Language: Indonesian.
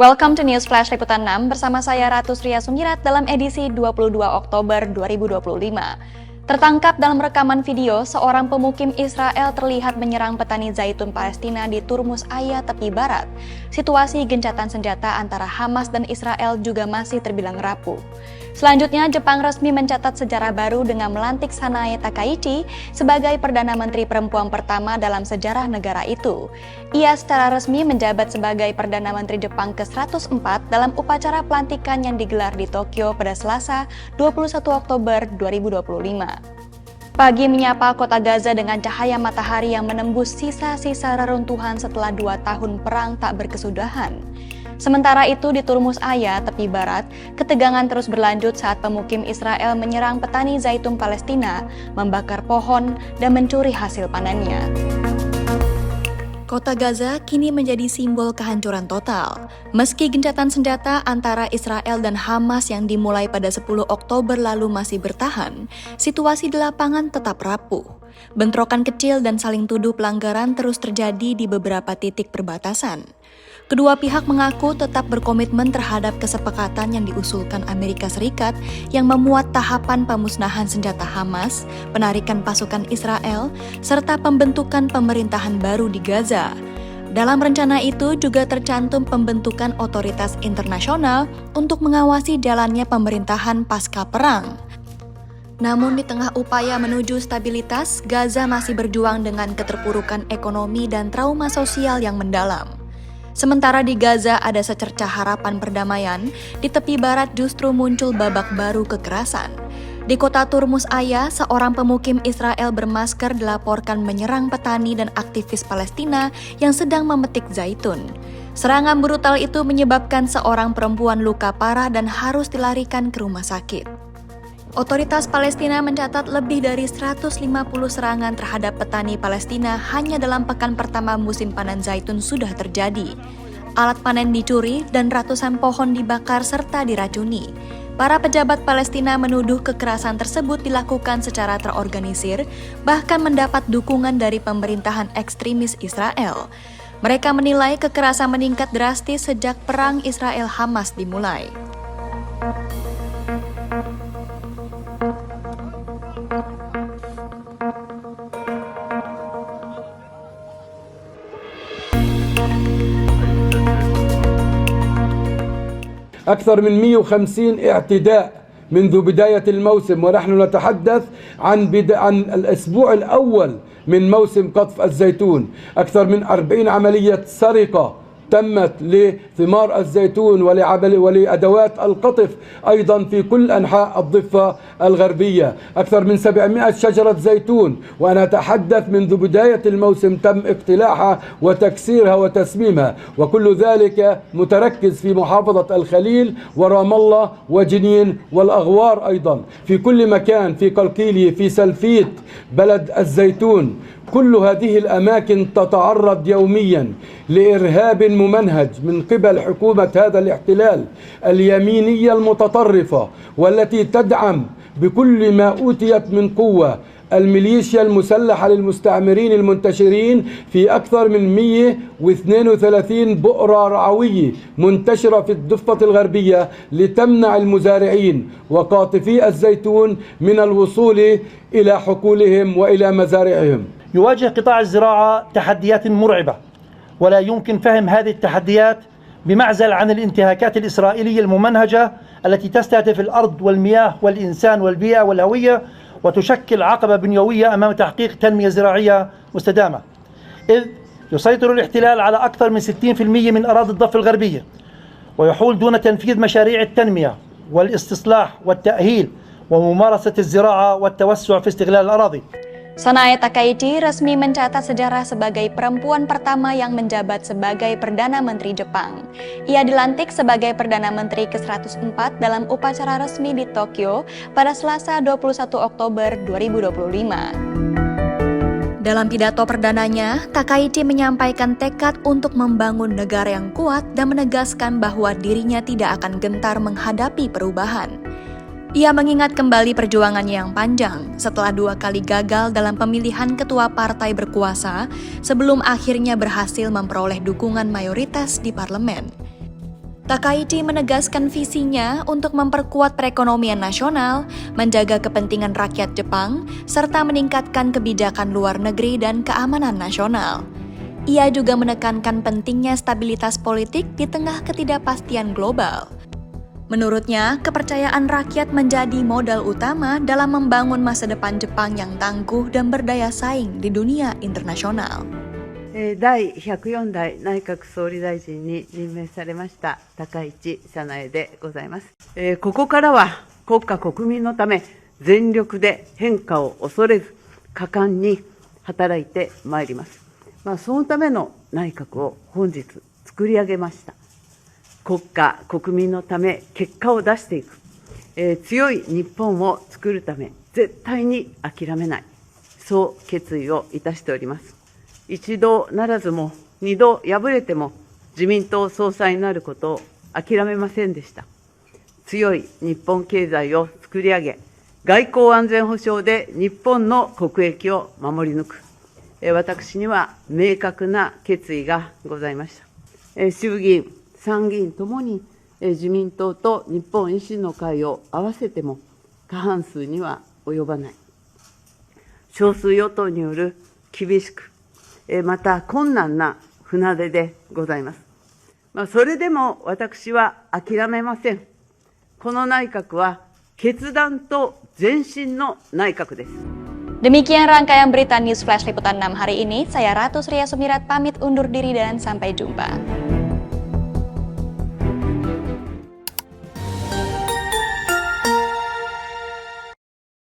Welcome to News Flash Liputan 6 bersama saya Ratu Sria Sumirat dalam edisi 22 Oktober 2025. Tertangkap dalam rekaman video, seorang pemukim Israel terlihat menyerang petani zaitun Palestina di Turmus Aya, tepi barat. Situasi gencatan senjata antara Hamas dan Israel juga masih terbilang rapuh. Selanjutnya, Jepang resmi mencatat sejarah baru dengan melantik Sanae Takaichi sebagai Perdana Menteri perempuan pertama dalam sejarah negara itu. Ia secara resmi menjabat sebagai Perdana Menteri Jepang ke-104 dalam upacara pelantikan yang digelar di Tokyo pada Selasa 21 Oktober 2025. Pagi menyapa kota Gaza dengan cahaya matahari yang menembus sisa-sisa reruntuhan setelah 2 tahun perang tak berkesudahan. Sementara itu di Turmus Aya, tepi barat, ketegangan terus berlanjut saat pemukim Israel menyerang petani zaitun Palestina, membakar pohon, dan mencuri hasil panennya. Kota Gaza kini menjadi simbol kehancuran total. Meski gencatan senjata antara Israel dan Hamas yang dimulai pada 10 Oktober lalu masih bertahan, situasi di lapangan tetap rapuh. Bentrokan kecil dan saling tuduh pelanggaran terus terjadi di beberapa titik perbatasan. Kedua pihak mengaku tetap berkomitmen terhadap kesepakatan yang diusulkan Amerika Serikat yang memuat tahapan pemusnahan senjata Hamas, penarikan pasukan Israel, serta pembentukan pemerintahan baru di Gaza. Dalam rencana itu juga tercantum pembentukan otoritas internasional untuk mengawasi jalannya pemerintahan pasca perang. Namun di tengah upaya menuju stabilitas, Gaza masih berjuang dengan keterpurukan ekonomi dan trauma sosial yang mendalam. Sementara di Gaza ada secercah harapan perdamaian, di tepi barat justru muncul babak baru kekerasan. Di kota Turmus Aya, seorang pemukim Israel bermasker dilaporkan menyerang petani dan aktivis Palestina yang sedang memetik zaitun. Serangan brutal itu menyebabkan seorang perempuan luka parah dan harus dilarikan ke rumah sakit. Otoritas Palestina mencatat lebih dari 150 serangan terhadap petani Palestina hanya dalam pekan pertama musim panen zaitun sudah terjadi. Alat panen dicuri dan ratusan pohon dibakar serta diracuni. Para pejabat Palestina menuduh kekerasan tersebut dilakukan secara terorganisir, bahkan mendapat dukungan dari pemerintahan ekstremis Israel. Mereka menilai kekerasan meningkat drastis sejak perang Israel-Hamas dimulai. أكثر من 150 اعتداء منذ بداية الموسم، ونحن نتحدث عن الأسبوع الأول من موسم قطف الزيتون. أكثر من 40 عملية سرقة تمت لثمار الزيتون ولأدوات القطف أيضا في كل أنحاء الضفة الغربية. أكثر من 700 شجرة زيتون، وأنا أتحدث منذ بداية الموسم تم اقتلاعها وتكسيرها وتسميمها، وكل ذلك متركز في محافظة الخليل ورام الله وجنين والأغوار أيضا. في كل مكان، في قلقيلية، في سلفيت، بلد الزيتون، كل هذه الأماكن تتعرض يوميا لإرهاب ممنهج من قبل حكومة هذا الاحتلال اليمينية المتطرفة، والتي تدعم بكل ما أوتيت من قوة الميليشيا المسلحة للمستعمرين المنتشرين في أكثر من 132 بؤرة رعوية منتشرة في الضفة الغربية لتمنع المزارعين وقاطفي الزيتون من الوصول إلى حقولهم وإلى مزارعهم. يواجه قطاع الزراعة تحديات مرعبة، ولا يمكن فهم هذه التحديات بمعزل عن الانتهاكات الإسرائيلية الممنهجة التي تستهدف الأرض والمياه والإنسان والبيئة والهوية، وتشكل عقبة بنيوية أمام تحقيق تنمية زراعية مستدامة، إذ يسيطر الاحتلال على أكثر من 60% من أراضي الضفة الغربية، ويحول دون تنفيذ مشاريع التنمية والاستصلاح والتأهيل وممارسة الزراعة والتوسع في استغلال الأراضي. Sanae Takaichi resmi mencatat sejarah sebagai perempuan pertama yang menjabat sebagai Perdana Menteri Jepang. Ia dilantik sebagai Perdana Menteri ke-104 dalam upacara resmi di Tokyo pada Selasa 21 Oktober 2025. Dalam pidato perdananya, Takaichi menyampaikan tekad untuk membangun negara yang kuat dan menegaskan bahwa dirinya tidak akan gentar menghadapi perubahan. Ia mengingat kembali perjuangannya yang panjang setelah 2 kali gagal dalam pemilihan ketua partai berkuasa sebelum akhirnya berhasil memperoleh dukungan mayoritas di parlemen. Takaichi menegaskan visinya untuk memperkuat perekonomian nasional, menjaga kepentingan rakyat Jepang, serta meningkatkan kebijakan luar negeri dan keamanan nasional. Ia juga menekankan pentingnya stabilitas politik di tengah ketidakpastian global. Menurutnya, kepercayaan rakyat menjadi modal utama dalam membangun masa depan Jepang yang tangguh dan berdaya saing di dunia internasional. 第104代内閣総理大臣に任命されました高市早苗でございます。ここからは国家国民のため全力で変化を恐れず果敢に働いてまいります。そのための内閣を本日作り上げました。国家国民のため結果を出していく、強い日本を作るため絶対に諦めない、そう決意をいたしております。一度ならずも二度敗れても自民党総裁になることを諦めませんでした。強い日本経済を作り上げ、外交安全保障で日本の国益を守り抜く、私には明確な決意がございました。衆議院、参議院ともに自民党と日本維新の会を合わせても過半数には及ばない。少数与党による厳しく、また困難な船出でございます。それでも私は諦めません。この内閣は決断と前進の内閣です。Demikian rangkaian berita News Flash Liputan 6 hari ini. Saya Ratu Sria Sumirat pamit undur diri dan sampai jumpa.